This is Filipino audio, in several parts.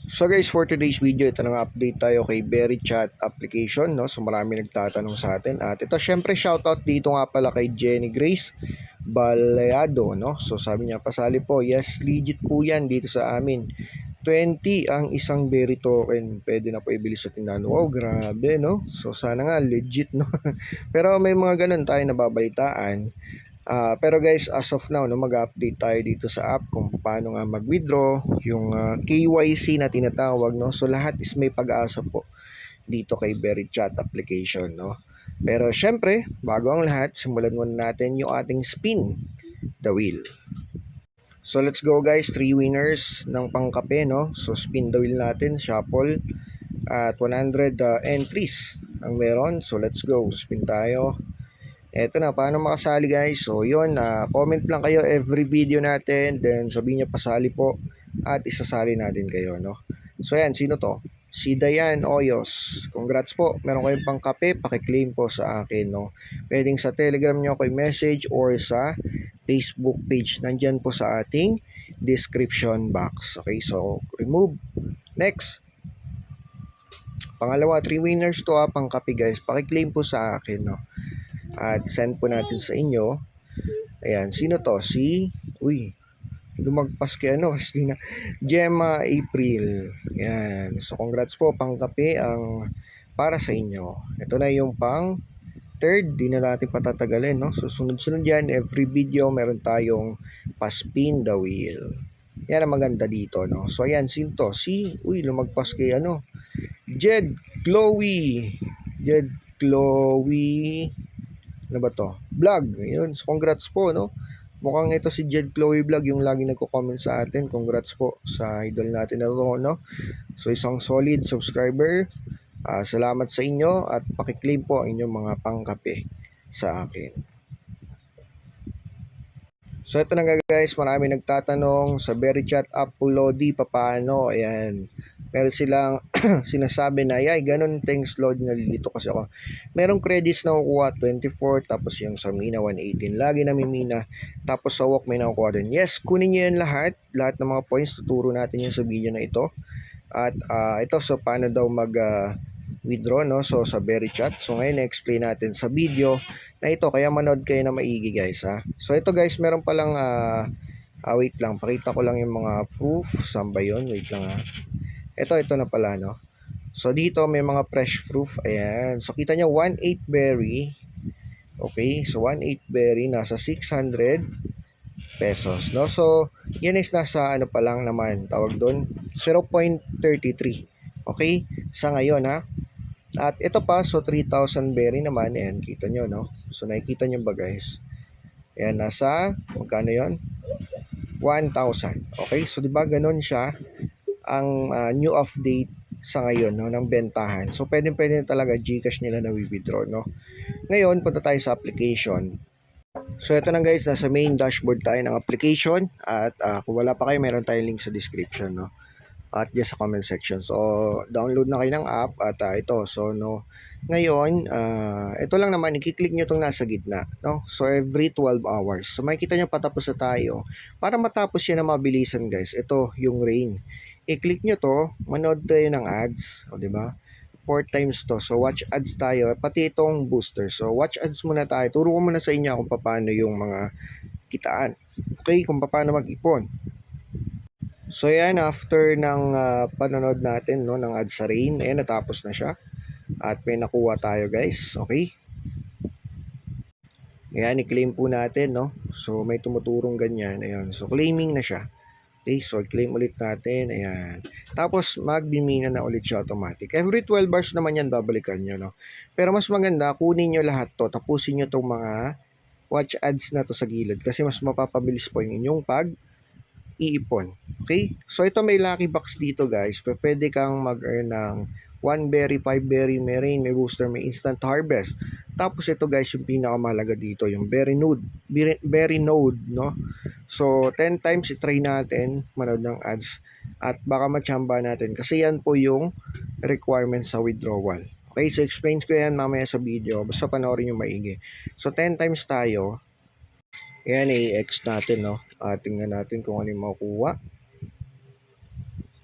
So guys, for today's video, ito na nga update tayo kay Berry Chat application, no? So marami nagtatanong sa atin. At ito syempre shoutout dito nga pala kay Jenny Grace Baleado, no? So sabi niya, pasali po. Yes, legit po yan dito sa amin. 20 ang isang berry token. Pwede na po ibili sa tindahan. Wow, grabe, no? So sana nga legit, no? Pero may mga ganun tayo nababalitaan. Pero guys, as of now, no, mag-update tayo dito sa app kung paano nga mag-withdraw, yung KYC na tinatawag, no. So lahat is may pag-asa po dito kay Berry Chat application, no. Pero syempre, bago ang lahat, simulan muna natin yung ating spin the wheel. So let's go guys, 3 winners ng pangkape, no. So spin the wheel natin, shuffle at 100 entries ang meron. So let's go, spin tayo. Eto na, paano makasali guys? So yun, comment lang kayo every video natin, then sabihin niyo pasali po at isasali natin kayo, no? So yan, sino to? Si Dayan Oyos. Congrats po, meron kayong pang kape, pakiklaim po sa akin, no? Pwedeng sa Telegram nyo kay message or sa Facebook page. Nandyan po sa ating description box. Okay, so remove. Next. Pangalawa, 3 winners to pang kape guys. Pakiklaim po sa akin, no? At send po natin sa inyo. Ayan, sino to? Lumagpas kay Christina Gemma April. Ayan, so congrats po, pangkape ang para sa inyo. Ito na yung pang third, di na natin patatagalin, no? So sunod-sunod yan, every video meron tayong pa-spin the wheel. Yan ang maganda dito, no? So ayan, sino to? Lumagpas kay Jed Chloe. Ano ba to? Vlog. Ayun. So, congrats po, no? Mukhang ito si Jed Chloe Vlog, yung lagi nagko-comment sa atin. Congrats po sa idol natin na to, no? So, isang solid subscriber. Salamat sa inyo at pakiklaim po ang inyong mga pangkape sa akin. So, ito na nga guys. Marami nagtatanong sa Berry Chat app, Lodi, paano? Ayan. Meron silang sinasabi na, ganun, thanks Lord, nalilito kasi ako. Merong credits na kukuha, 24, tapos yung sa Mina, 118. Lagi namimina, tapos sa walk may nakukuha din. Yes, kunin nyo yan lahat ng mga points, tuturo natin yung sa video na ito. At ito, so paano daw mag-withdraw, no? So sa Berry Chat. So ngayon, na-explain natin sa video na ito, kaya manood kayo na maigi guys, ha. So ito guys, meron palang, wait lang, pakita ko lang yung mga proof. Saan ba yun? Wait lang ha. Ito na pala, no? So, dito may mga fresh proof. Ayan. So, kita nyo, 1.8 berry. Okay. So, 1.8 berry. Nasa 600 pesos, no? So, yan is nasa pa lang naman. Tawag doon. 0.33. Okay. Sa ngayon, ha? At ito pa, so 3,000 berry naman. Ayan, kita nyo, no? So, nakikita nyo ba, guys? Ayan, nasa, magkano yon? 1,000. Okay. So, diba, ganun siya ang new update sa ngayon, no, ng bentahan. So pwede talaga GCash nila na withdraw, no. Ngayon punta tayo sa application. So ito na guys, nasa main dashboard tayo ng application at kung wala pa kayo, meron tayong link sa description, no, at dyan sa comment section. So download na kayo ng app at ito, so no, ngayon ito lang naman, i-click nyo itong nasa gitna, no. So every 12 hours, so makikita nyo patapos na tayo. Para matapos yan na mabilisan guys, ito yung rain, i-click nyo to, manood tayo ng ads, o diba, 4 times to. So watch ads tayo, pati itong booster. So watch ads muna tayo, turo ko muna sa inyo kung paano yung mga kitaan, okay, kung paano mag-ipon. So yan, after ng panonood natin, no, ng ads sa rain, natapos na siya at may nakuha tayo guys, okay. Ayan, i-claim po natin, no. So may tumuturong ganyan, ayan, so claiming na siya. Okay, so claim ulit natin, ayan. Tapos magbimina na ulit siya automatic. Every 12 hours naman yan babalikan nyo, no. Pero mas maganda, kunin nyo lahat to, tapusin nyo tong mga watch ads na to sa gilid kasi mas mapapabilis po yung inyong pag-iipon. Okay? So ito may lucky box dito guys. Pwede kang mag-earn ng 1 berry, 5 berry, may rain, may booster, may instant harvest. Tapos ito guys, yung pinakamahalaga dito, yung berry node, no? So 10 times i-try natin manood ng ads at baka machamba natin kasi yan po yung requirements sa withdrawal. Okay, so explain ko yan mamaya sa video, basta panoorin yung maigi. So 10 times tayo, yan i-X natin, no? Tingnan natin kung ano yung makukuha.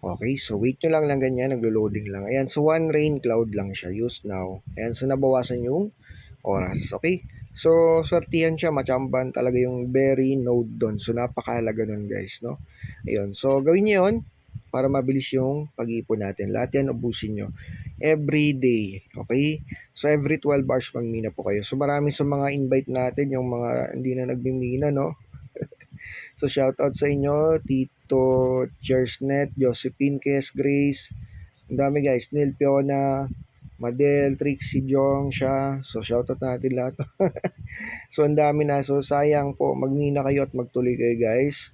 Okay, so wait nyo lang ganyan, naglo-loading lang. Ayan, so one rain cloud lang siya, use now. Ayan, so nabawasan yung oras, okay? So, swertihan siya, machamban talaga yung berry node doon. So, napakahalaga nun guys, no? Ayun, so gawin nyo yun para mabilis yung pag-iipon natin. Lahat yan, ubusin nyo. Every day, okay? So, every 12 hours magmina po kayo. So, marami sa mga invite natin, yung mga hindi na nagmimina, no? So, shoutout sa inyo, Tito Chersnet, Josephine Kes, Grace. Ang dami guys, Neil Fiona, Madel, Trixie Jong, siya. So, shoutout natin lahat. So, ang dami na. So, sayang po, magmina kayo at magtuloy kayo guys.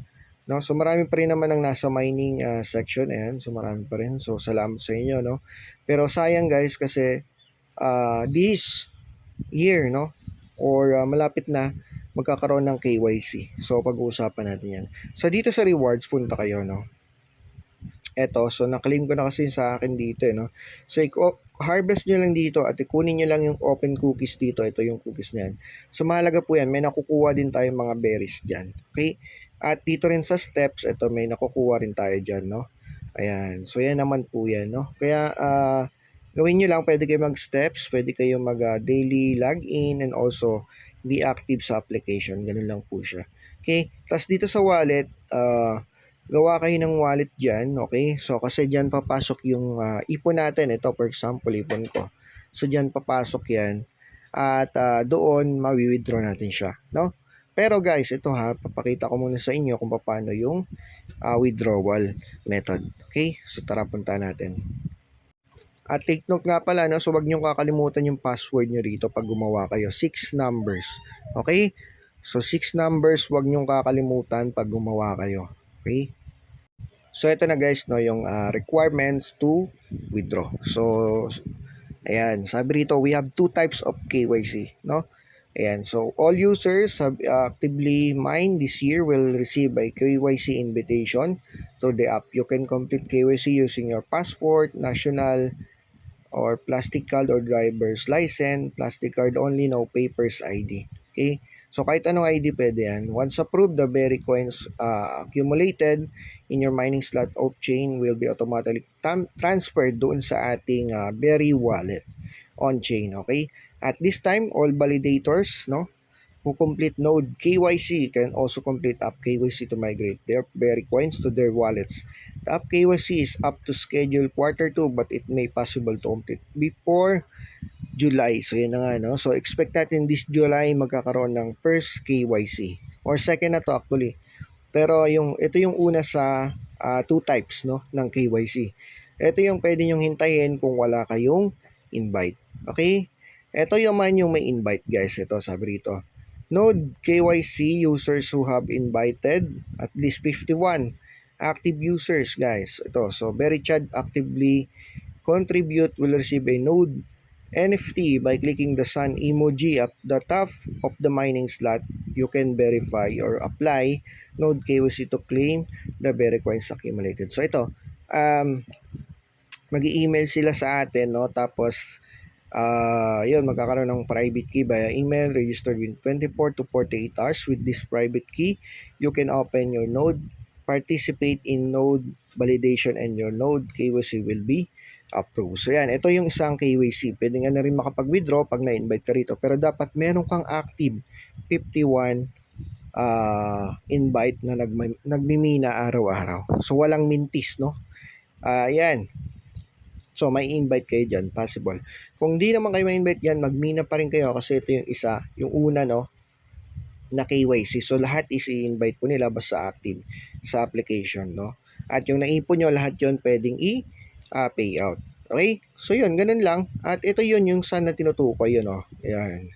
No? So, marami pa rin naman ang nasa mining section. Ayan. So, marami pa rin. So, salamat sa inyo. No? Pero sayang guys kasi this year, no? Or malapit na magkakaroon ng KYC. So, pag-uusapan natin yan. So, dito sa rewards, punta kayo, no? Eto, so naklaim ko na kasi sa akin dito, no? So, harvest nyo lang dito at ikunin nyo lang yung open cookies dito. Ito yung cookies na yan. So, mahalaga po yan. May nakukuha din tayong mga berries dyan. Okay? At dito rin sa steps, ito may nakukuha rin tayo dyan, no? Ayan. So, yan naman po yan, no? Kaya, gawin nyo lang, pwede kayo mag-steps, pwede kayo mag-daily login, and also be active sa application. Ganun lang po siya. Okay? Tapos dito sa wallet, gawa kayo ng wallet dyan, okay? So, kasi dyan papasok yung ipon natin. Ito, for example, ipon ko. So, dyan papasok yan. At doon, ma-withdraw natin siya, no? Pero guys, ito ha, papakita ko muna sa inyo kung paano yung withdrawal method. Okay? So, tara punta natin. At take note nga pala, no? So, wag nyo kakalimutan yung password nyo rito pag gumawa kayo. 6 numbers. Okay? So, 6 numbers, wag nyo kakalimutan pag gumawa kayo. Okay? So, ito na guys, no, yung requirements to withdraw. So, ayan, sabi rito, we have two types of KYC, no? Ayan, so all users have actively mined this year will receive a KYC invitation through the app. You can complete KYC using your passport, national or plastic card or driver's license, plastic card only, no papers ID. Okay? So, kahit anong ID pwede yan. Once approved, the berry coins accumulated in your mining slot off-chain will be automatically transferred doon sa ating berry wallet on-chain. Okay? At this time, all validators, no, who complete node KYC can also complete app KYC to migrate their berry coins to their wallets. The app KYC is up to schedule quarter 2 but it may possible to complete before July. So yun na nga, no? So expect natin this July magkakaroon ng first KYC or second na to actually. Pero ito yung una sa two types, no, ng KYC. Ito yung pwede nyong hintayin kung wala kayong invite. Okay? Ito yung man yung may invite guys. Ito sabi rito. Node KYC users who have invited at least 51 active users guys. Ito. So VeriChad actively contribute will receive a node NFT by clicking the sun emoji at the top of the mining slot. You can verify or apply node KYC to claim the berry coins accumulated. So ito, mag-i-email sila sa atin, no? Tapos yun, magkakaroon ng private key via email registered within 24 to 48 hours. With this private key, you can open your node, participate in node validation, and your node KYC will be approved. So yan, ito yung isang KYC. Pwede nga na rin makapag-withdraw pag na-invite ka rito. Pero dapat meron kang active 51 invite na nagmimina araw-araw. So walang mintis, no? Yan. So may invite kayo dyan, possible. Kung di naman kayo ma-invite dyan, magmina pa rin kayo kasi ito yung isa, yung una, no, na KYC. So lahat is i-invite po nila basta active sa application, no? At yung naipon nyo, lahat yun pwedeng i-payout. Okay? So yun, ganun lang. At ito yun yung saan na tinutukoy yun, no? Ayan.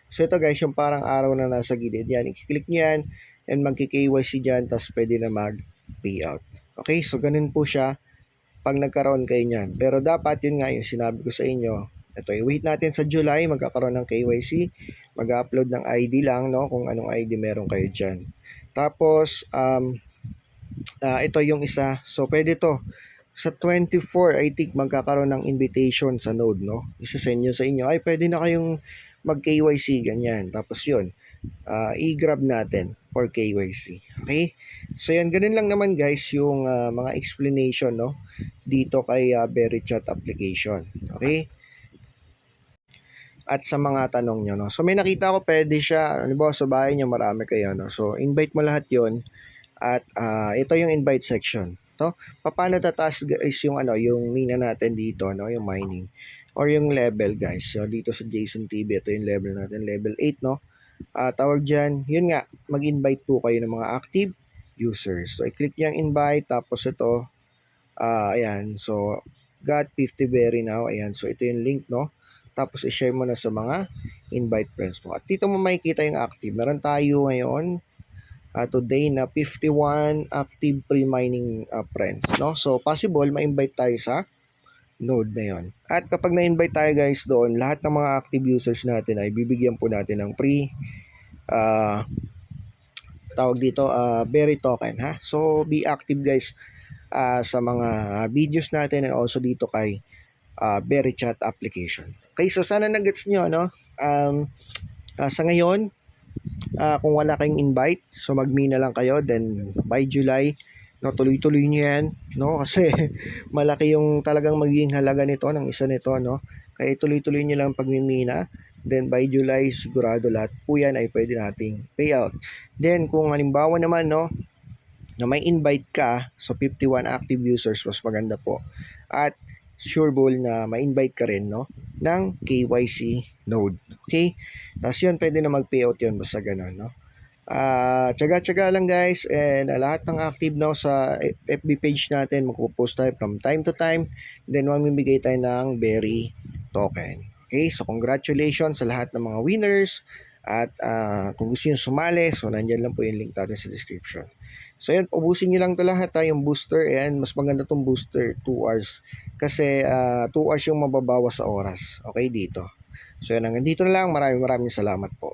So ito guys, yung parang araw na nasa gilid. Yan, i-click nyo yan and magki-KYC dyan, tapos pwede na mag-payout. Okay? So ganun po siya pag nagkaroon kayo niyan. Pero dapat yun nga yung sinabi ko sa inyo. Ito, i-wait natin sa July, magkakaroon ng KYC, mag-upload ng ID lang, no, kung anong ID meron kayo dyan. Tapos, ito yung isa. So, pwede to. Sa 24, I think, magkakaroon ng invitation sa node, no? Isa-send nyo sa inyo. Ay, pwede na kayong mag-KYC, ganyan. Tapos yun, i-grab natin. for KYC. Okay? So yan, ganun lang naman guys yung mga explanation no dito kay VeriChat application. Okay? At sa mga tanong nyo, no? So may nakita ko pwede siya, halimbawa sa bahay nyo marami kayo, no? So invite mo lahat yon at ito yung invite section. To, paano tataas guys yung yung mina natin dito, no? Yung mining or yung level guys. So dito sa JSON TV, ito yung level natin, level 8, no? Tawag diyan, yun nga, mag-invite po kayo ng mga active users. So i-click niyo ang invite tapos ito ayan. So got 50 berry now. Ayan. So ito yung link, no? Tapos i-share mo na sa mga invite friends mo. At dito mo makikita yung active. Meron tayo ngayon today na 51 active pre-mining friends, no? So possible ma-invite tayo sa node na yon. At kapag na-invite tayo guys doon, lahat ng mga active users natin ay bibigyan po natin ng free tawag dito berry token, ha. So be active guys sa mga videos natin and also dito kay VeriChat application. Okay, so sana nag-gets nyo, no? Sa ngayon, kung wala kayong invite, so mag-mina lang kayo, then by July, no, tuloy-tuloy nyo yan, no? Kasi malaki yung talagang magiging halaga nito, ng isa nito, no? Kaya tuloy-tuloy nyo lang pagmimina, then by July, sigurado lahat po yan ay pwede nating payout. Then, kung halimbawa naman, no, na may invite ka, so 51 active users, mas maganda po. At sureable na ma-invite ka rin, no, ng KYC node. Okay? Tapos yun, pwede na mag-payout yun, basta ganun, no? Tsaga-tsaga lang guys, and lahat ng active no sa FB page natin, magpo-post tayo from time to time, then mamimigay tayo ng berry token. Okay, so congratulations sa lahat ng mga winners, at kung gusto nyo sumali, so nandyan lang po yung link natin sa description. So yan, ubusin nyo lang ito lahat yung booster, and mas maganda tong booster 2 hours, kasi 2 hours yung mababawas sa oras, okay, dito. So yan, hanggang dito na lang, maraming salamat po.